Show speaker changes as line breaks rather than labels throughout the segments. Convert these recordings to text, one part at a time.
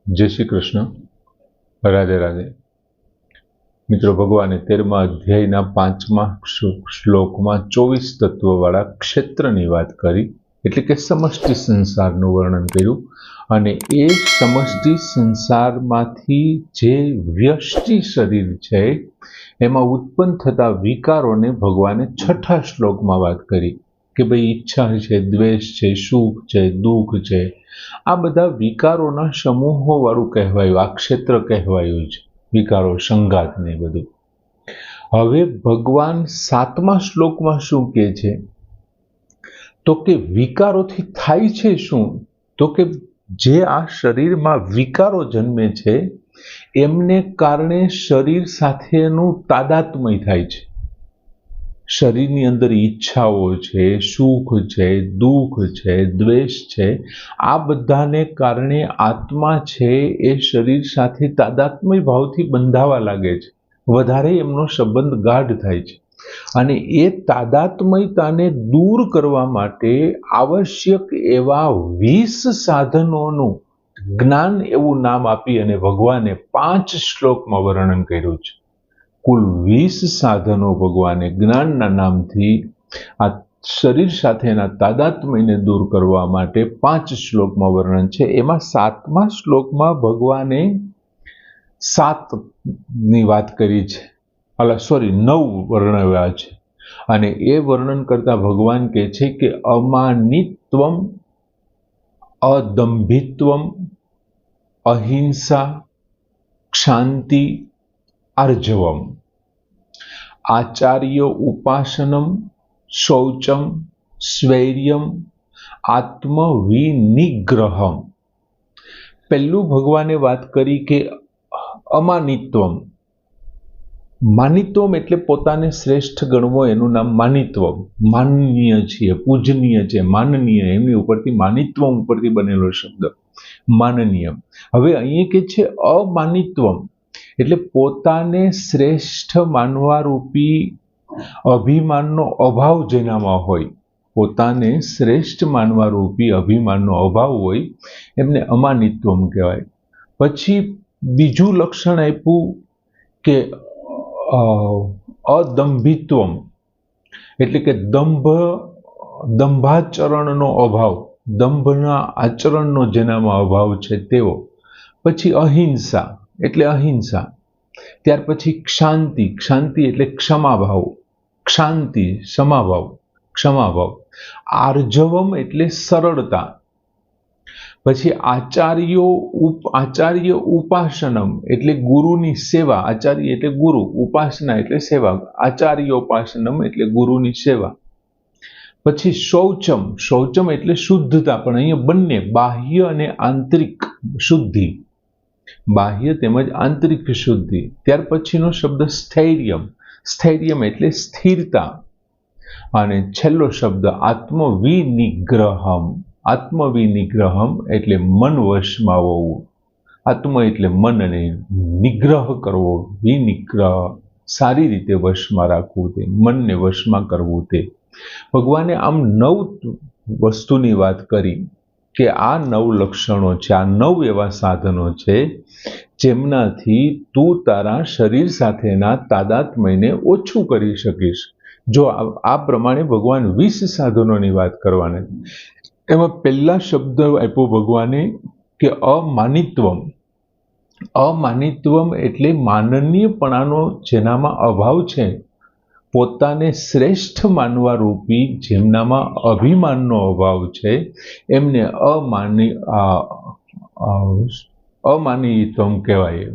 जय श्री कृष्ण। राधे राधे। मित्रों, भगवाने 13मा अध्यायना 5मा श्लोकमां 24 तत्ववाळा क्षेत्रनी वात करी, एटले के समष्टि संसारनुं वर्णन कर्युं अने ए समष्टि संसारमांथी जे व्यष्टि शरीर छे एमां उत्पन्न थता विकारोने भगवाने 6ठा श्लोकमां वात करी के भाई इच्छा है, द्वेष है, सुख है, दुख है, आ बधा विकारोना समूहो वाळुं कहेवायुं, आ क्षेत्र कहेवायुं छे। विकारो संघात ने बधुं। हवे भगवान 7मा श्लोकमां शुं कहे छे तो के विकारोथी थाय छे शुं तो के जे आ शरीरमां विकारो जन्मे छे एमने कारणे शरीर साथेनुं तादात्म्य थाय छे। शरीरनी अंदर इच्छाओ छे, सुख छे, दुख छे, द्वेष छे, आ बधाने कारणे आत्मा छे ए शरीर साथे तादात्म्य भावथी बंधावा लागे छे, वधारे एमनो संबंध गाढ थाय छे अने ए तादात्म्यताने दूर करवा माटे आवश्यक एवा 20 साधनोनुं ज्ञान एवुं नाम आपी अने भगवाने 5 श्लोकमां वर्णन कर्युं छे। कुल 20 साधनों भगवाने ज्ञानना नामथी आ शरीर साथेना तादात्म्यने दूर करवा माटे 5 श्लोकमां वर्णन छे। एमां 7मा श्लोकमां भगवाने 7 ની વાત કરી છે, 9 વર્ણવ્યા છે અને એ વર્ણન કરતા ભગવાન કહે છે કે અમાનિત્વમ, અદંભિત્વમ, અહિંસા, क्षांति, आर्जवम, आचार्य उपासनम, शौचम, स्वैर्यम, आत्मविनिग्रहम। पहलू भगवाने बात करी के अमानित्वम। मानित्वम एटले पोताने श्रेष्ठ गणवो एनुं नाम मानित्वम। माननीय छे, पूजनीय छे, माननीय, एमनी उपरथी मानित्वम उपरथी बनेलो शब्द माननीय। हवे अहीं के छे अमानित्वम એટલે પોતાને શ્રેષ્ઠ માનવા રૂપી અભિમાનનો અભાવ જેનામાં હોય, પોતાને શ્રેષ્ઠ માનવા રૂપી અભિમાનનો અભાવ હોય એમને અમાનિત્વમ કહેવાય। પછી બીજું લક્ષણ આપ્યું કે અદંભિત્વમ એટલે કે દંભાચરણનો અભાવ, દંભના આચરણનો જેનામાં અભાવ છે તેવો। પછી અહિંસા એટલે અહિંસા, ત્યાર પછી ક્ષાંતિ, ક્ષાંતિ એટલે ક્ષમાભાવ, ક્ષાંતિ ક્ષમાભાવ, ક્ષમાભાવ। આર્જવમ એટલે સરળતા। પછી આચાર્ય ઉપાસનમ એટલે ગુરુની સેવા, આચાર્ય એટલે ગુરુ, ઉપાસના એટલે સેવા, આચાર્યોપાસનમ એટલે ગુરુની સેવા। પછી શૌચમ, શૌચમ એટલે શુદ્ધતા, પણ અહીંયા બંને બાહ્ય અને આંતરિક શુદ્ધિ, બાહ્ય તેમજ આંતરિક શુદ્ધિ। ત્યાર પછીનો શબ્દ સ્થૈર્યમ, સ્થૈર્યમ એટલે સ્થિરતા અને છેલ્લો શબ્દ આત્મવિનિગ્રહમ, આત્મવિનિગ્રહમ એટલે મન વશમાં હોવું। આત્મ એટલે મન અને નિગ્રહ કરવો, વિનિગ્રહ સારી રીતે વશમાં રાખવું, તે મનને વશમાં કરવું। તે ભગવાને આમ 9 વસ્તુની વાત કરી કે આ 9 લક્ષણો છે, આ 9 એવા સાધનો છે જેમનાથી તું તારા શરીર સાથેના તાદાત્મ્યને ઓછું કરી શકીશ। જો આ પ્રમાણે ભગવાન 20 સાધનોની વાત કરવાને, એમાં પહેલા શબ્દ આપ્યો ભગવાને કે અમાનિત્વમ। અમાનિત્વમ એટલે માનનીયપણાનો જેનામાં અભાવ છે, પોતાને શ્રેષ્ઠ માનવા રૂપી જેમનામાં અભિમાનનો અભાવ છે એમને અમાનિત્વમ કહેવાય।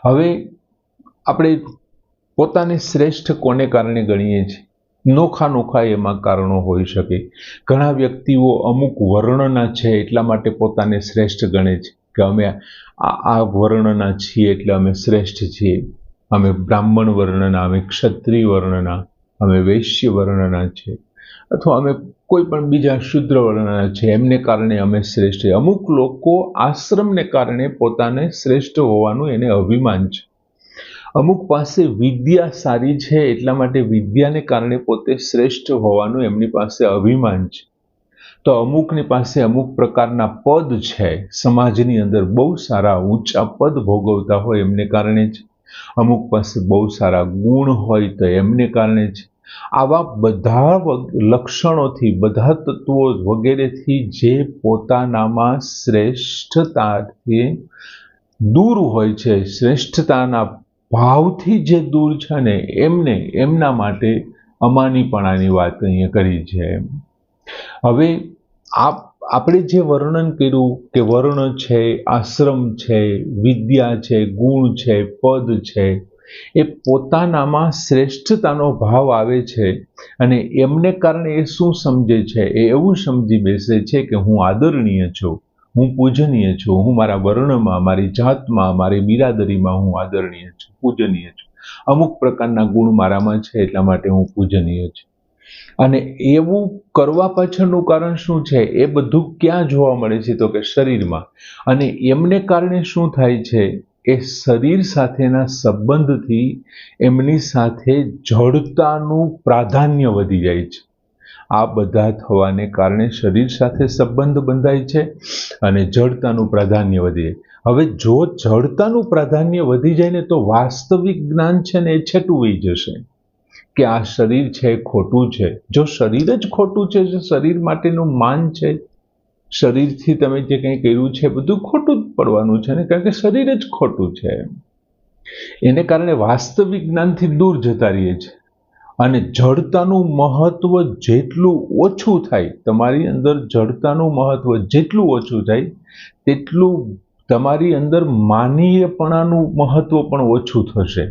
હવે આપણે પોતાને શ્રેષ્ઠ કોને કારણે ગણીએ છીએ? નોખા નોખા એમાં કારણો હોઈ શકે। ઘણા વ્યક્તિઓ અમુક વર્ણના છે એટલા માટે પોતાને શ્રેષ્ઠ ગણે છે કે અમે આ વર્ણના છીએ એટલે અમે શ્રેષ્ઠ છીએ, અમે બ્રાહ્મણ વર્ણના, અમે ક્ષત્રિય વર્ણના, અમે વૈશ્ય વર્ણના છે, અથવા અમે કોઈ પણ બીજા શુદ્ર વર્ણના છે, એમને કારણે અમે શ્રેષ્ઠ। અમુક લોકો આશ્રમને કારણે પોતાને શ્રેષ્ઠ હોવાનું એને અભિમાન છે। અમુક પાસે વિદ્યા સારી છે એટલા માટે વિદ્યાને કારણે પોતે શ્રેષ્ઠ હોવાનું એમની પાસે અભિમાન છે। તો અમુકની પાસે અમુક પ્રકારના પદ છે, સમાજની અંદર બહુ સારા ઊંચા પદ ભોગવતા હોય એમને કારણે જ, અમુક પાસે બહુ સારા ગુણ હોય તો એમને કારણે જ. આવા બધા લક્ષણોથી, બધા તત્વો વગેરેથી જે પોતાનામાં શ્રેષ્ઠતાથી દૂર હોય છે, શ્રેષ્ઠતાના ભાવથી જે દૂર છે ને, એમના માટે અમાનીપણાની વાત અહીંયા કરી છે. હવે આપણે જે વર્ણન કર્યું કે વર્ણ છે, આશ્રમ છે, વિદ્યા છે, ગુણ છે, પદ છે, એ પોતાનામાં શ્રેષ્ઠતાનો ભાવ આવે છે અને એમને કારણે એ શું સમજે છે, એ એવું સમજી બેસે છે કે હું આદરણીય છું, હું પૂજનીય છું, હું મારા વર્ણમાં, મારી જાતમાં, મારી બિરાદરીમાં હું આદરણીય છું, પૂજનીય છું, અમુક પ્રકારના ગુણ મારામાં છે એટલા માટે હું પૂજનીય છું. અને એવું કરવા પાછળનું કારણ શું છે, એ બધું ક્યાં જોવા મળે છે તો કે શરીરમાં. અને એમને કારણે શું થાય છે, એ શરીર સાથેના સંબંધથી એમની સાથે જડતાનું પ્રાધાન્ય વધી જાય છે. આ બધા થવાને કારણે શરીર સાથે સંબંધ બંધાય છે અને જડતાનું પ્રાધાન્ય વધી જાય. હવે જો જડતાનું પ્રાધાન્ય વધી જાય ને તો વાસ્તવિક જ્ઞાન છે ને એ છેટું વહી જશે કે આ શરીર છે એ ખોટું છે. જો શરીર જ ખોટું છે, જો શરીર માટેનું માન છે, શરીરથી તમે જે કંઈ કર્યું છે બધું ખોટું જ પડવાનું છે ને, કારણ કે શરીર જ ખોટું છે. એને કારણે વાસ્તવિક જ્ઞાનથી દૂર જતા રહીએ છે. અને જડતાનું મહત્વ જેટલું ઓછું થાય, તમારી અંદર જડતાનું મહત્વ જેટલું ઓછું થાય તેટલું તમારી અંદર માનીયપણાનું મહત્વ પણ ઓછું થશે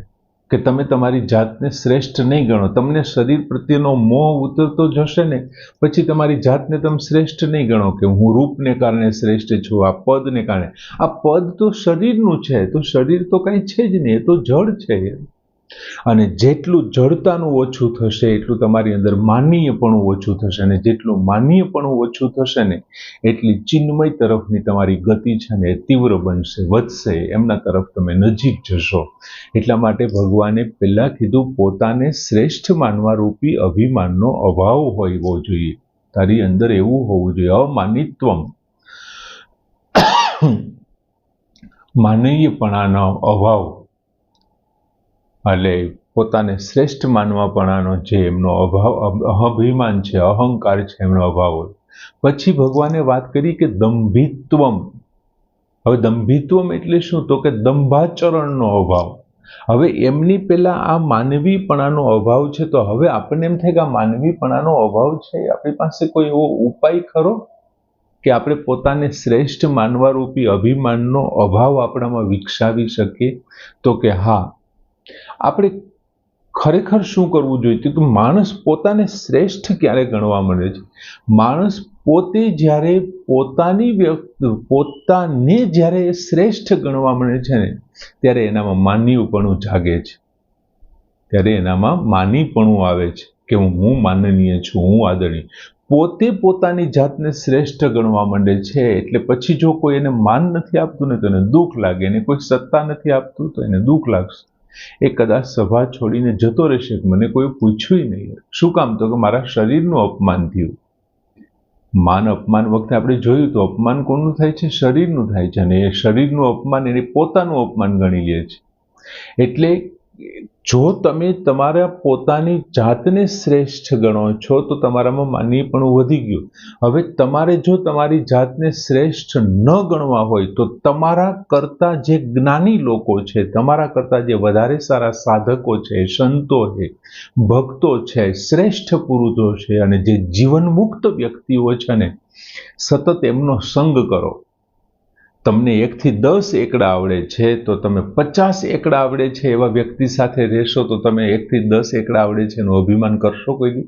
કે તમે તમારી જાતને શ્રેષ્ઠ નહીં ગણો. તમને શરીર પ્રત્યેનો મોહ ઉતરતો જશે ને પછી તમારી જાતને તમે શ્રેષ્ઠ નહીં ગણો કે હું રૂપને કારણે શ્રેષ્ઠ છું, આ પદને કારણે. આ પદ તો શરીરનું છે, તો શરીર તો કંઈ છે જ નહીં, એ તો જડ છે. અને જેટલું જડતાનું ઓછું થશે એટલું તમારી અંદર માનીયપણું ઓછું થશે, અને જેટલું માનીયપણું ઓછું થશે ને એટલી ચિન્મય તરફની તમારી ગતિ છે ને એ તીવ્ર બનશે, વધશે, એમના તરફ તમે નજીક જશો. એટલા માટે ભગવાને પહેલા કીધું પોતાને શ્રેષ્ઠ માનવા રૂપી અભિમાનનો અભાવ હોવો જોઈએ. તારી અંદર એવું હોવું જોઈએ, અમાનિત્વમ, માનવીયપણાનો અભાવ, એટલે પોતાને શ્રેષ્ઠ માનવાપણાનો જે એમનો અભાવ, અભિમાન છે, અહંકાર છે, એમનો અભાવ હોય. પછી ભગવાને વાત કરી કે દંભિત્વમ. હવે દંભિત્વમ એટલે શું તો કે દંભાચરણનો અભાવ. હવે એમની પહેલા આ માનવીપણાનો અભાવ છે, તો હવે આપણને એમ થાય કે આ માનવીપણાનો અભાવ છે, આપણી પાસે કોઈ એવો ઉપાય ખરો કે આપણે પોતાને શ્રેષ્ઠ માનવારૂપી અભિમાનનો અભાવ આપણામાં વિકસાવી શકીએ? તો કે હા, આપણે ખરેખર શું કરવું જોઈએ કે માણસ પોતાને શ્રેષ્ઠ ક્યારે ગણવા માંડે છે? માણસ પોતે જ્યારે પોતાને જ્યારે શ્રેષ્ઠ ગણવા માંડે છે ને ત્યારે એનામાં માનીપણું જાગે છે, ત્યારે એનામાં માનીપણું આવે છે કે હું માનનીય છું, હું આદરણીય. પોતે પોતાની જાતને શ્રેષ્ઠ ગણવા માંડે છે એટલે પછી જો કોઈ એને માન નથી આપતું ને તો એને દુઃખ લાગે, એને કોઈ સત્તા નથી આપતું તો એને દુઃખ લાગશે. એ કદાચ સભા છોડીને જતો રહેશે કે મને કોઈ પૂછ્યું નહીં. શું કામ? તો કે મારા શરીરનું અપમાન થયું. માન અપમાન વખતે આપણે જોયું તો અપમાન કોનું થાય છે? શરીરનું થાય છે, અને એ શરીરનું અપમાન એને પોતાનું અપમાન ગણી લે છે. એટલે જો તમે તમારા પોતાની જાતને શ્રેષ્ઠ ગણો છો તો તમારામાં માનીપણું વધી ગયું. હવે તમારે જો તમારી જાતને શ્રેષ્ઠ ન ગણવા હોય તો તમારા કરતા જે જ્ઞાની લોકો છે, તમારા કરતા જે વધારે સારા સાધકો છે, સંતો છે, ભક્તો છે, શ્રેષ્ઠ પુરુષો છે, અને જે જીવનમુક્ત વ્યક્તિઓ છે ને, સતત એમનો સંગ કરો. તમને 1 થી 10 એકડા આવડે છે તો તમે 50 એકડા આવડે છે એવા વ્યક્તિ સાથે રહેશો તો તમે 1 થી 10 એકડા આવડે છે એનું અભિમાન કરશો કોઈ દી?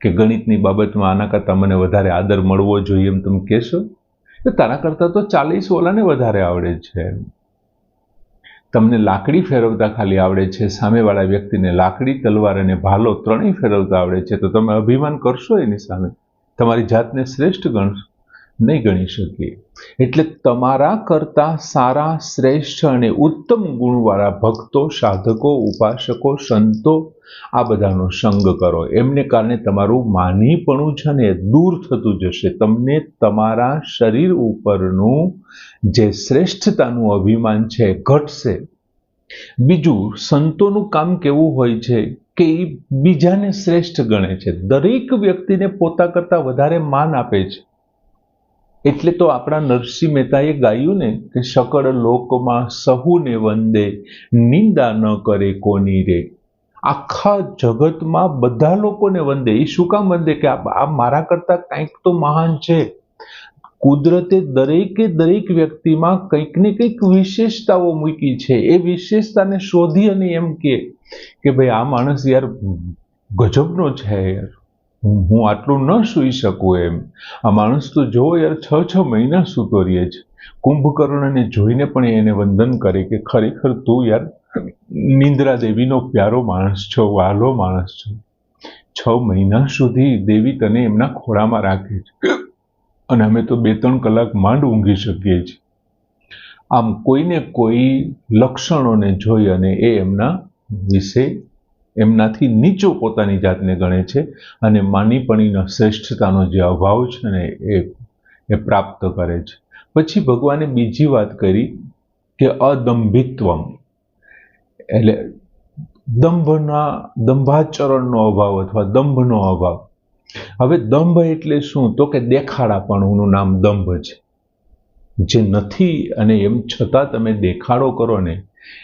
કે ગણિતની બાબતમાં આના કરતાં મને વધારે આદર મળવો જોઈએ એમ તમે કહેશો? તો તારા કરતાં તો 40 ઓલાને વધારે આવડે છે. તમને લાકડી ફેરવતા ખાલી આવડે છે, સામેવાળા વ્યક્તિને લાકડી, તલવાર અને ભાલો ત્રણેય ફેરવતા આવડે છે, તો તમે અભિમાન કરશો એની સામે? તમારી જાતને શ્રેષ્ઠ ગણશો? નહીં ગણી શકીએ. એટલે તમારા કરતા સારા, શ્રેષ્ઠ અને ઉત્તમ ગુણવાળા ભક્તો, સાધકો, ઉપાસકો, સંતો આ બધાનો સંગ કરો. એમને કારણે તમારું માનીપણું છે ને દૂર થતું જશે. તમને તમારા શરીર ઉપરનું જે શ્રેષ્ઠતાનું અભિમાન છે ઘટશે. બીજું, સંતોનું કામ કેવું હોય છે કે એ બીજાને શ્રેષ્ઠ ગણે છે. દરેક વ્યક્તિને પોતા કરતા વધારે માન આપે છે. એટલે તો આપણા નરસિંહ મહેતાએ ગાયું ને કે સકળ લોકમાં સહુને વંદે, નિંદા ન કરે કોની રે. આખા જગતમાં બધા લોકોને વંદે. એ શું કામ વંદે? કે આ મારા કરતા કંઈક તો મહાન છે. કુદરતે દરેક વ્યક્તિમાં કંઈક ને કંઈક વિશેષતાઓ મૂકી છે. એ વિશેષતાને શોધી અને એમ કે ભાઈ આ માણસ યાર ગજબનો છે યાર, હું આટલું ન સૂઈ શકું એમ. આ માણસ તો જો યાર 6 મહિના સૂતો રહે છે. કુંભકર્ણને જોઈને પણ એને વંદન કરે કે ખરેખર તું યાર નિંદ્રા દેવીનો પ્યારો માણસ છો, વહાલો માણસ છો. 6 મહિના સુધી દેવી તને એમના ખોળામાં રાખે છે અને અમે તો 2-3 કલાક માંડ ઊંઘી શકીએ છીએ. આમ કોઈને કોઈ લક્ષણોને જોઈ અને એ એમના વિશે એમનાથી નીચો પોતાની જાતને ગણે છે અને માનીપણીના શ્રેષ્ઠતાનો જે અભાવ છે ને એ પ્રાપ્ત કરે છે. પછી ભગવાને બીજી વાત કરી કે અદંભિત્વમ, એટલે દંભાચરણનો અભાવ અથવા દંભનો અભાવ. હવે દંભ એટલે શું? તો કે દેખાડાપણુંનું નામ દંભ છે. જે નથી અને એમ છતાં તમે દેખાડો કરો ને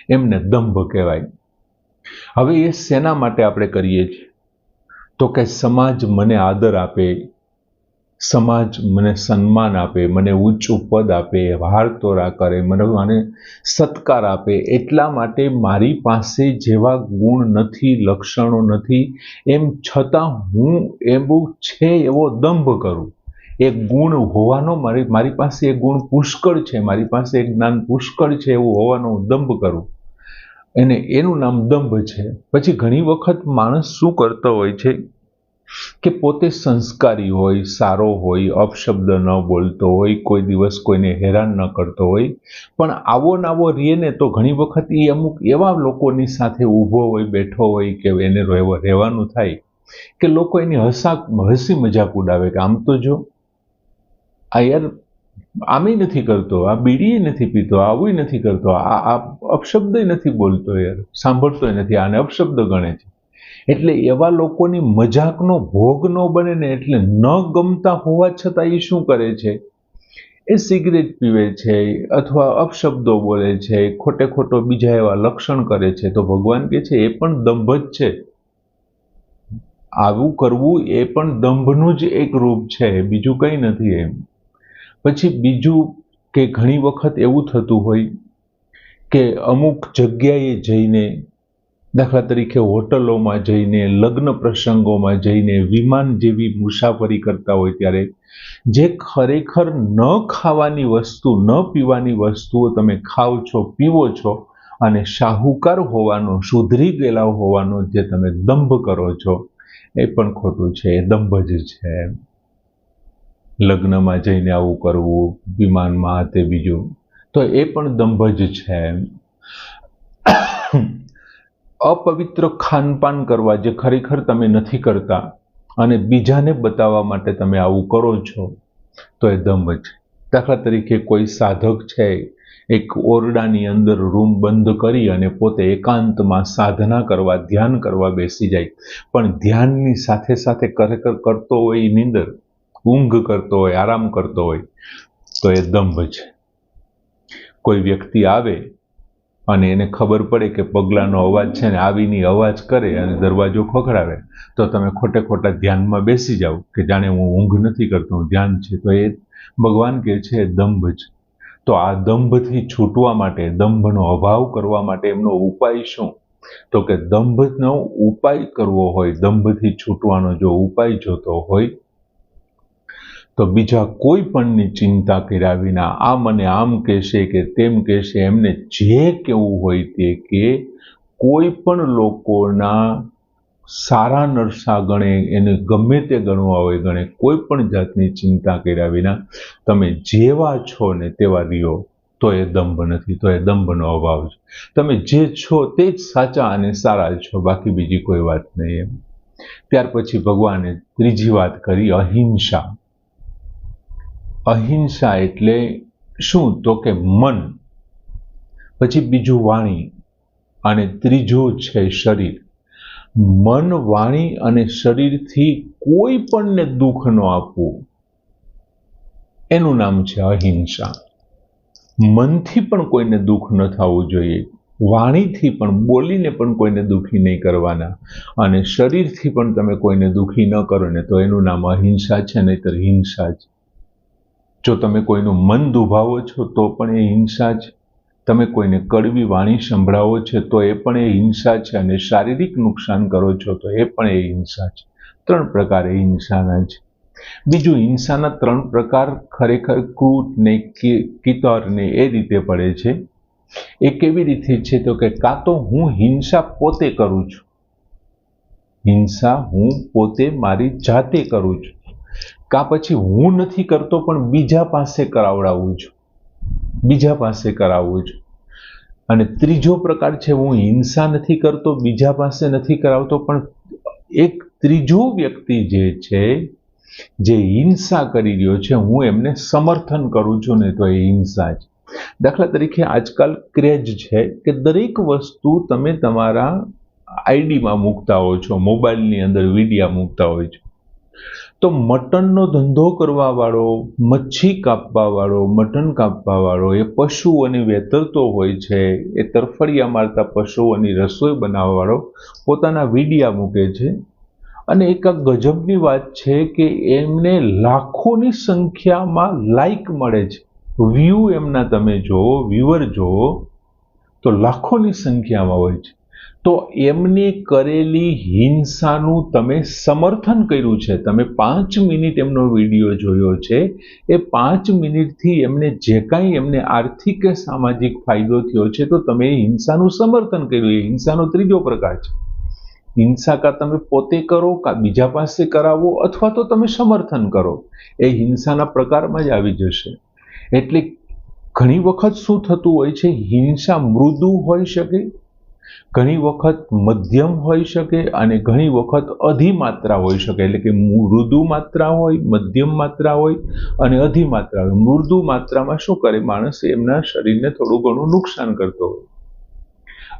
એમને દંભ કહેવાય. હવે એ શેના માટે આપણે કરીએ છીએ? તો કે સમાજ મને આદર આપે, સમાજ મને સન્માન આપે, મને ઊંચું પદ આપે, હારતોરા કરે, મને સત્કાર આપે. એટલા માટે મારી પાસે જેવા ગુણ નથી, લક્ષણો નથી, એમ છતાં હું એવું છે એવો દંભ કરું. એક ગુણ હોવાનો મારી પાસે એક ગુણ પુષ્કળ છે, મારી પાસે એક જ્ઞાન પુષ્કળ છે એવું હોવાનો દંભ કરું. એનું નામ દંભ છે. પછી ઘણી વખત માણસ શું કરતો હોય છે કે પોતે સંસ્કારી હોય, સારો હોય, અપશબ્દ ન બોલતો હોય, કોઈ દિવસ કોઈને હેરાન ન કરતો હોય, પણ આવો નાવો રહે ને તો ઘણી વખત એ અમુક એવા લોકોની સાથે ઊભો હોય, બેઠો હોય કે એને રહેવાનું થાય કે લોકો એની હસી મજાક ઉડાવે કે આમ તો જો આ યાર આમે નથી કરતો, આ બીડીએ નથી પીતો, આવું નથી કરતો, આ અપશબ્દ નથી બોલતો, યાર સાંભળતો નથી, આને અપશબ્દ ગણે છે. એટલે એવા લોકોની મજાકનો ભોગ ન બને ને, એટલે ન ગમતા હોવા છતાં એ શું કરે છે? એ સિગરેટ પીવે છે અથવા અપશબ્દો બોલે છે, ખોટો બીજા એવા લક્ષણ કરે છે. તો ભગવાન કહે છે એ પણ દંભ જ છે. આવું કરવું એ પણ દંભનું જ એક રૂપ છે, બીજું કંઈ નથી એમ. પછી બીજું કે ઘણી વખત એવું થતું હોય કે અમુક જગ્યાએ જઈને, દાખલા તરીકે હોટલોમાં જઈને, લગ્ન પ્રસંગોમાં જઈને, વિમાન જેવી મુસાફરી કરતા હોય ત્યારે જે ખરેખર ન ખાવાની વસ્તુ, ન પીવાની વસ્તુઓ તમે ખાઓ છો, પીવો છો અને શાહુકાર હોવાનો, સુધરી ગયેલા હોવાનો જે તમે દંભ કરો છો એ પણ ખોટું છે. એ દંભ જ છે. લગ્નમાં જઈને આવું કરવું, વિમાનમાં તે બીજું, તો એ પણ દંભ જ છે. અપવિત્ર ખાનપાન કરવા જે ખરેખર તમે નથી કરતા અને બીજાને બતાવવા માટે તમે આવું કરો છો તો એ દંભ છે. દાખલા તરીકે કોઈ સાધક છે એક ઓરડાની અંદર રૂમ બંધ કરી અને પોતે એકાંતમાં સાધના કરવા, ધ્યાન કરવા બેસી જાય, પણ ધ્યાનની સાથે સાથે ખરેખર કરતો હોય નીંદર, ઊંઘ કરતો હોય, આરામ કરતો હોય, તો એ દંભ છે. કોઈ વ્યક્તિ આવે અને એને ખબર પડે કે પગલાંનો અવાજ છે ને આવીની અવાજ કરે અને દરવાજો ખખડાવે, તો તમે ખોટા ધ્યાનમાં બેસી જાઓ કે જાણે હું ઊંઘ નથી કરતો, હું ધ્યાન છે. તો એ ભગવાન કહે છે એ દંભ છે. તો આ દંભથી છૂટવા માટે, દંભનો અભાવ કરવા માટે એમનો ઉપાય શું? તો કે દંભનો ઉપાય કરવો હોય, દંભથી છૂટવાનો જો ઉપાય જોતો હોય તો બીજા કોઈ પણની ચિંતા કર્યા વિના, આ મને આમ કહેશે કે તેમ કહેશે, એમને જે કેવું હોય તે કે કોઈ પણ લોકોના સારા નરસા ગણે, એને ગમે તે ગણવા હોય ગણે, કોઈ પણ જાતની ચિંતા કર્યા વિના તમે જેવા છો ને તેવા રહ્યો, તો એ દંભ નથી, તો એ દંભનો અભાવ છે. તમે જે છો તે જ સાચા અને સારા છો, બાકી બીજી કોઈ વાત નહીં એમ. ત્યાર પછી ભગવાને ત્રીજી વાત કરી, અહિંસા. અહિંસા એટલે શું? તો કે મન, પછી બીજું વાણી, અને ત્રીજું છે શરીર. મન, વાણી અને શરીરથી કોઈ પણને દુઃખ ન આપવું, એનું નામ છે અહિંસા. મનથી પણ કોઈને દુઃખ ન થવું જોઈએ, વાણીથી પણ, બોલીને પણ કોઈને દુઃખી નહીં કરવાના, અને શરીરથી પણ તમે કોઈને દુઃખી ન કરો ને તો એનું નામ અહિંસા છે, નહીંતર હિંસા છે. જો તમે કોઈનું મન દુભાવો છો તો પણ એ હિંસા છે, તમે કોઈને કડવી વાણી સંભળાવો છો તો એ પણ એ હિંસા છે, અને શારીરિક નુકસાન કરો છો તો એ પણ એ હિંસા છે. 3 પ્રકાર એ હિંસાના છે. બીજું, હિંસાના 3 પ્રકાર ખરેખર ક્રૂર ને કિતર ને એ રીતે પડે છે. એ કેવી રીતે છે? તો કે કાં તો હું હિંસા પોતે કરું છું, હિંસા હું પોતે મારી જાતે કરું છું, કાં પછી હું નથી કરતો પણ બીજા પાસે કરાવડાવું છું, બીજા પાસે કરાવું છું. અને ત્રીજો પ્રકાર છે, હું હિંસા નથી કરતો, બીજા પાસે નથી કરાવતો, પણ એક ત્રીજો વ્યક્તિ જે છે, જે હિંસા કરી રહ્યો છે, હું એમને સમર્થન કરું છું ને તો એ હિંસા છે. દાખલા તરીકે આજકાલ ક્રેઝ છે કે દરેક વસ્તુ તમે તમારા આઈડીમાં મૂકતા હો છો, મોબાઈલની અંદર વિડીયા મૂકતા હોય છો. તો મટનનો ધંધો કરવા વાળો, મચ્છી કાપવા વાળો, મટન કાપવા વાળો એ પશુઓને વેતરતો હોય છે, એ તરફડિયા મારતા પશુઓની રસોઈ બનાવવા વાળો પોતાના વિડીયા મૂકે છે. અને એક ગજબની વાત છે કે એમને લાખોની સંખ્યામાં લાઈક મળે છે, વ્યૂ એમના તમે જોવો, વ્યુઅર જોવો તો લાખોની સંખ્યામાં હોય છે. તો એમની કરેલી હિંસાનું તમે સમર્થન કર્યું છે. તમે 5 મિનિટ એમનો વિડીયો જોયો છે, એ 5 મિનિટથી એમને જે કાંઈ એમને આર્થિક કે સામાજિક ફાયદો થયો છે, તો તમે હિંસાનું સમર્થન કર્યું. એ હિંસાનો ત્રીજો પ્રકાર છે. હિંસા કાં તમે પોતે કરો, કાં બીજા પાસે કરાવો, અથવા તો તમે સમર્થન કરો, એ હિંસાના પ્રકારમાં જ આવી જશે. એટલે ઘણી વખત શું થતું હોય છે, હિંસા મૃદુ હોઈ શકે, ઘણી વખત મધ્યમ હોઈ શકે, અને ઘણી વખત અધિમાત્રા હોઈ શકે. એટલે કે મૃદુ માત્રા હોય, મધ્યમ માત્રા હોય અને અધિમાત્રા હોય. મૃદુ માત્રામાં શું કરે માણસ? એમના શરીરને થોડું ઘણું નુકસાન કરતો હોય,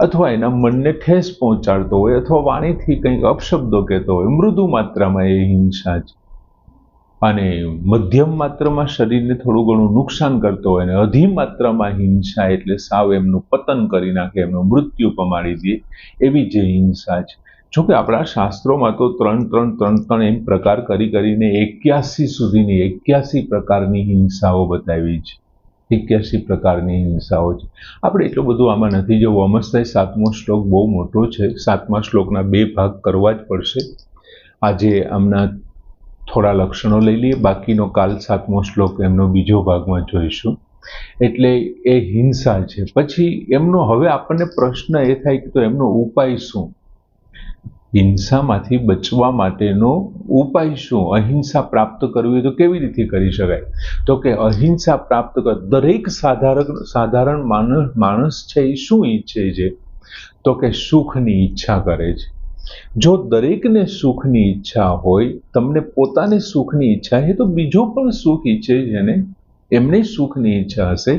અથવા એના મનને ઠેસ પહોંચાડતો હોય, અથવા વાણીથી કંઈક અપશબ્દો કહેતો હોય. મૃદુ માત્રામાં એ હિંસા છે. અને મધ્યમ માત્રામાં શરીરને થોડું ઘણું નુકસાન કરતો હોય, અને અધિમાત્રામાં હિંસા એટલે સાવ એમનું પતન કરી નાખે, એમનું મૃત્યુ પમાડી દે, એવી જે હિંસા છે. જોકે આપણા શાસ્ત્રોમાં તો 3 એમ પ્રકાર કરીને 81 સુધીની 81 પ્રકારની હિંસાઓ બતાવી છે. 81 પ્રકારની હિંસાઓ છે. આપણે એટલું બધું આમાં નથી જવું. અમસ્તા 7મો શ્લોક બહુ મોટો છે. 7મા શ્લોકના 2 ભાગ કરવા જ પડશે. આજે આમના થોડા લક્ષણો લઈ લઈએ, બાકીનો કાલ 7મો શ્લોક એમનો બીજો ભાગમાં જોઈશું. એટલે એ હિંસા છે. પછી એમનો હવે આપણને પ્રશ્ન એ થાય કે તો એમનો ઉપાય શું? હિંસામાંથી બચવા માટેનો ઉપાય શું? અહિંસા પ્રાપ્ત કરવી તો કેવી રીતે કરી શકાય? તો કે અહિંસા પ્રાપ્ત દરેક સાધારણ માણસ છે એ શું ઈચ્છે છે? તો કે સુખની ઈચ્છા કરે છે. જો દરેકને સુખની ઈચ્છા હોય, તમને પોતાને સુખની ઈચ્છા છે, તો બીજો પણ સુખ ઈચ્છે છે ને, એમને સુખની ઈચ્છા હશે,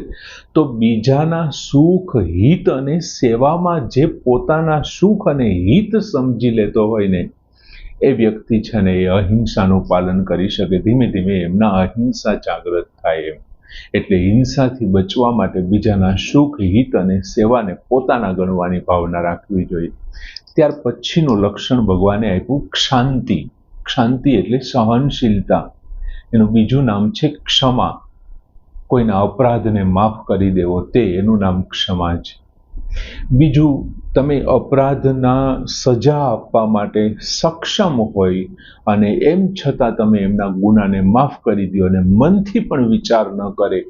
તો બીજાના સુખ, હિત અને સેવામાં જે પોતાના સુખ અને હિત સમજી લેતો હોય ને, એ વ્યક્તિ છે ને એ અહિંસાનું પાલન કરી શકે. ધીમે ધીમે એમના અહિંસા જાગૃત થાય એમ. એટલે હિંસાથી બચવા માટે બીજાના સુખ, હિત અને સેવાને પોતાના ગણવાની ભાવના રાખવી જોઈએ. ત્યાર પછીનું લક્ષણ ભગવાને આપ્યું ક્ષાંતિ. ક્ષાંતિ એટલે સહનશીલતા. એનું બીજું નામ છે ક્ષમા. કોઈના અપરાધને માફ કરી દેવો, તે એનું નામ ક્ષમા છે. બીજું, તમે અપરાધના સજા આપવા માટે સક્ષમ હોય અને એમ છતાં તમે એમના ગુનાને માફ કરી દો, અને મનથી પણ વિચાર ન કરે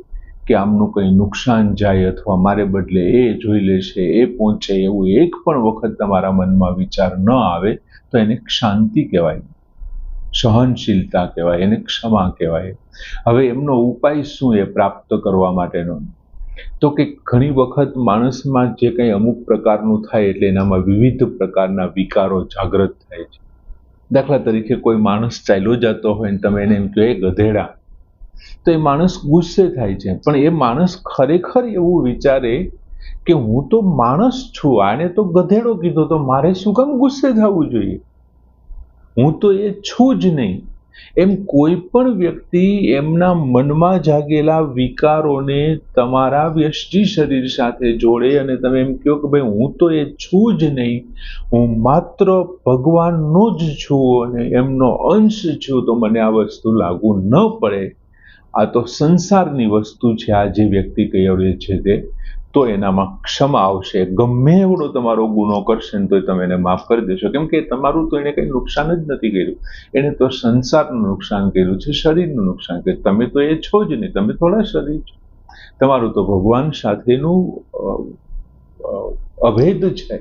કે આમનું કંઈ નુકસાન જાય અથવા મારે બદલે એ જોઈ લેશે, એ પહોંચે, એવું એક પણ વખત તમારા મનમાં વિચાર ન આવે તો એને શાંતિ કહેવાય, સહનશીલતા કહેવાય, એને ક્ષમા કહેવાય. હવે એમનો ઉપાય શું એ પ્રાપ્ત કરવા માટેનો? તો કે ઘણી વખત માણસમાં જે કંઈ અમુક પ્રકારનું થાય એટલે એનામાં વિવિધ પ્રકારના વિકારો જાગૃત થાય છે. દાખલા તરીકે કોઈ માણસ ચાલ્યો જતો હોય ને તમે એને એમ કહો એ ગધેડા, તો એ માણસ ગુસ્સે થાય છે, પણ એ માણસ ખરેખર એવું વિચારે કે હું તો માણસ છું, આને તો ગધેડો કીધો, તો મારે શું કામ ગુસ્સે થવું જોઈએ, હું તો એ છું જ નહીં. એમ કોઈ પણ વ્યક્તિ એમના મનમાં જાગેલા વિકારોને તમારા વ્યષ્ટિ શરીર સાથે જોડે અને તમે એમ કહો કે ભાઈ હું તો એ છું જ નહીં, હું માત્ર ભગવાનનો જ છું અને એમનો અંશ છું, તો મને આ વસ્તુ લાગુ ન પડે, આ તો સંસારની વસ્તુ છે, આ જે વ્યક્તિ કહે છે તે, તો એનામાં ક્ષમા આવશે. ગમે એવડો તમારો ગુનો કરશે ને તો તમે એને માફ કરી દેશો, કેમ કે તમારું તો એને કંઈ નુકસાન જ નથી કર્યું, એને તો સંસારનું નુકસાન કર્યું છે, શરીરનું નુકસાન કર્યું. તમે તો એ છો જ નહીં, તમે થોડા શરીર છો, તમારું તો ભગવાન સાથેનું અભેદ છે,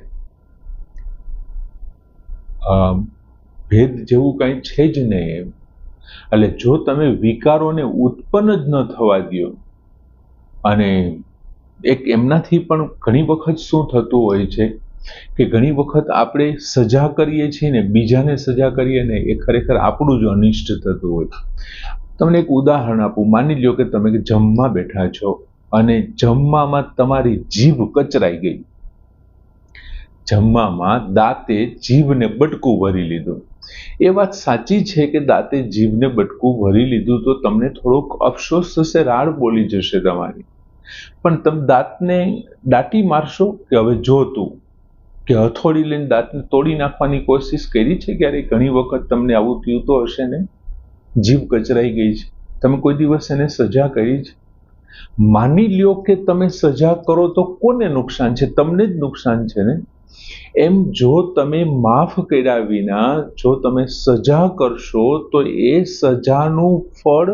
ભેદ જેવું કંઈ છે જ નહીં. એટલે જો તમે વિકારોને ઉત્પન્ન જ ન થવા દો, અને એક એમનાથી પણ ઘણી વખત શું થતું હોય છે કે ઘણી વખત આપણે સજા કરીએ છીએ ને બીજાને સજા કરીએ ને એ ખરેખર આપણું જ અનિષ્ટ થતું હોય. તમને એક ઉદાહરણ આપું. માની લ્યો કે તમે જમવા બેઠા છો અને જમવામાં તમારી જીભ કચરાઈ ગઈ, જમવામાં દાંતે જીભને બટકું ભરી લીધું. એ વાત સાચી છે કે દાંતે જીભને બટકું ભરી લીધું તો તમને થોડોક અફસોસ થશે, રાડ બોલી જશે તમારી, પણ તમે દાંતને દાટી મારશો કે હવે જો તું, કે હથોડી લઈને દાંતને તોડી નાખવાની કોશિશ કરી છે ક્યારેય? ઘણી વખત તમને આવું થયું તો હશે ને, જીભ કચરાઈ ગઈ છે, તમે કોઈ દિવસ એને સજા કરી છે? માની લ્યો કે તમે સજા કરો તો કોને નુકસાન છે? તમને જ નુકસાન છે ને. એમ જો તમે માફ કર્યા વિના જો તમે સજા કરશો તો એ સજાનું ફળ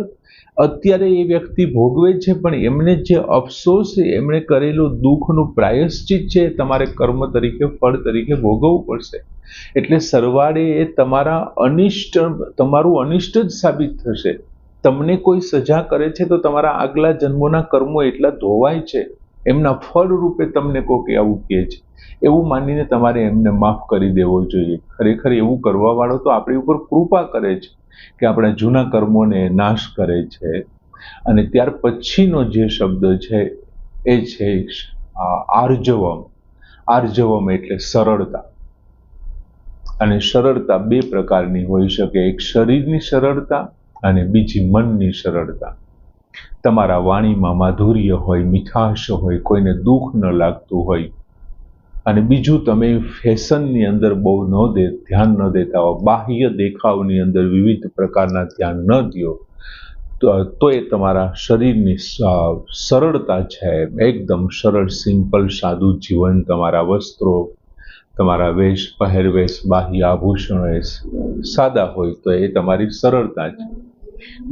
અત્યારે એ વ્યક્તિ ભોગવે છે, પણ એમને જે અફસોસ એમણે કરેલું દુઃખનું પ્રાયશ્ચિત છે તમારે કર્મ તરીકે, ફળ તરીકે ભોગવવું પડશે. એટલે સરવાળે એ તમારું અનિષ્ટ જ સાબિત થશે. તમને કોઈ સજા કરે છે તો તમારા આગલા જન્મોના કર્મો એટલા ધોવાય છે, એમના ફળ રૂપે તમને કોઈ આવું કહે છે, એવું માનીને તમારે એમને માફ કરી દેવો જોઈએ. ખરેખર એવું કરવા વાળો તો આપણી ઉપર કૃપા કરે છે કે આપણા જૂના કર્મોને નાશ કરે છે. અને ત્યાર પછીનો જે શબ્દ છે એ છે આર્જવમ. આર્જવમ એટલે સરળતા. અને સરળતા બે પ્રકારની હોઈ શકે, એક શરીરની સરળતા અને બીજી મનની સરળતા. તમારા વાણીમાં માધુર્ય હોય, મીઠાશ હોય, કોઈને દુઃખ ન લાગતું હોય, અને બીજું તમે ફેશનની અંદર બહુ ધ્યાન ન દેતા હો, બાહ્ય દેખાવની અંદર વિવિધ પ્રકારના ધ્યાન ન દો, તો એ તમારા શરીરની સરળતા છે. એકદમ સરળ, સિમ્પલ, સાદું જીવન, તમારા વસ્ત્રો, તમારા વેશ પહેરવેશ, બાહ્ય આભૂષણો સાદા હોય તો એ તમારી સરળતા છે.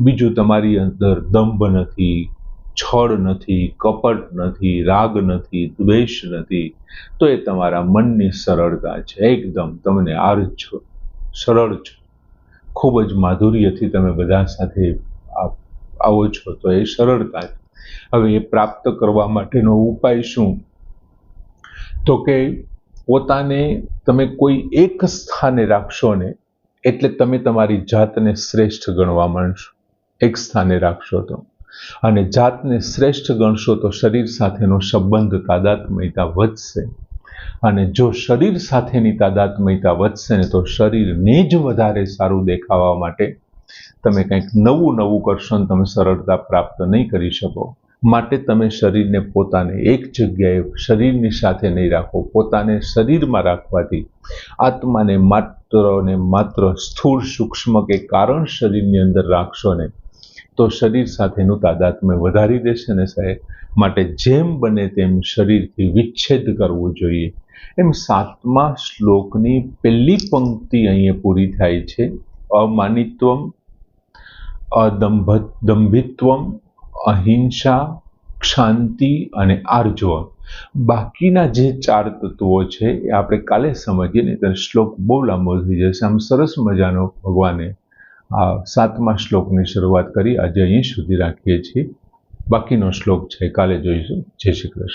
બીજું તમારી અંદર દંભ નથી, છળ નથી, કપટ નથી, રાગ નથી, દ્વેષ નથી, તો એ તમારા મનની સરળતા છે. એકદમ તમને આર્જ, સરળ છો, ખૂબ જ માધુર્યથી તમે બધા સાથે આવો છો, તો એ સરળતા છે. હવે એ પ્રાપ્ત કરવા માટેનો ઉપાય શું? તો કે પોતાને તમે કોઈ એક સ્થાને રાખશો ને એટલે તમે તમારી જાતને શ્રેષ્ઠ ગણવા માંડશો. એક સ્થાને રાખશો તો, અને જાતને શ્રેષ્ઠ ગણશો તો શરીર સાથેનો સંબંધ, તાદાત્મ્યતા વધશે. અને જો શરીર સાથેની તાદાત્મ્યતા વધશે ને તો શરીરને જ વધારે સારું દેખાવા માટે તમે કંઈક નવું કરશો ને તમે સરળતા પ્રાપ્ત નહીં કરી શકો. માટે તમે શરીરને પોતાને એક જગ્યાએ શરીરની સાથે નહીં રાખો. પોતાને શરીરમાં રાખવાથી આત્માને માત્ર સ્થૂળ, સૂક્ષ્મ કે કારણ શરીરની અંદર રાખશો ને તો શરીર સાથેનું તાદાત્મ્ય વધારી દેશે ને સાહેબ. માટે જેમ બને તેમ શરીરથી વિચ્છેદ કરવું જોઈએ. એમ 7મા શ્લોકની પહેલી પંક્તિ અહીંયા પૂરી થાય છે. અમાનિત્વમ, અદંભિત્વમ, અહિંસા, શાંતિ અને આર્જવ. બાકીના જે 4 તત્વો છે એ આપણે કાલે સમજીએ, નહીં શ્લોક બહુ લાંબો થઈ જશે. આમ સરસ મજાનો ભગવાને આ 7મા શ્લોકની શરૂઆત કરી. આજે અહીં સુધી રાખીએ છીએ. બાકીનો શ્લોક છે કાલે જોઈશું. જય શ્રી કૃષ્ણ.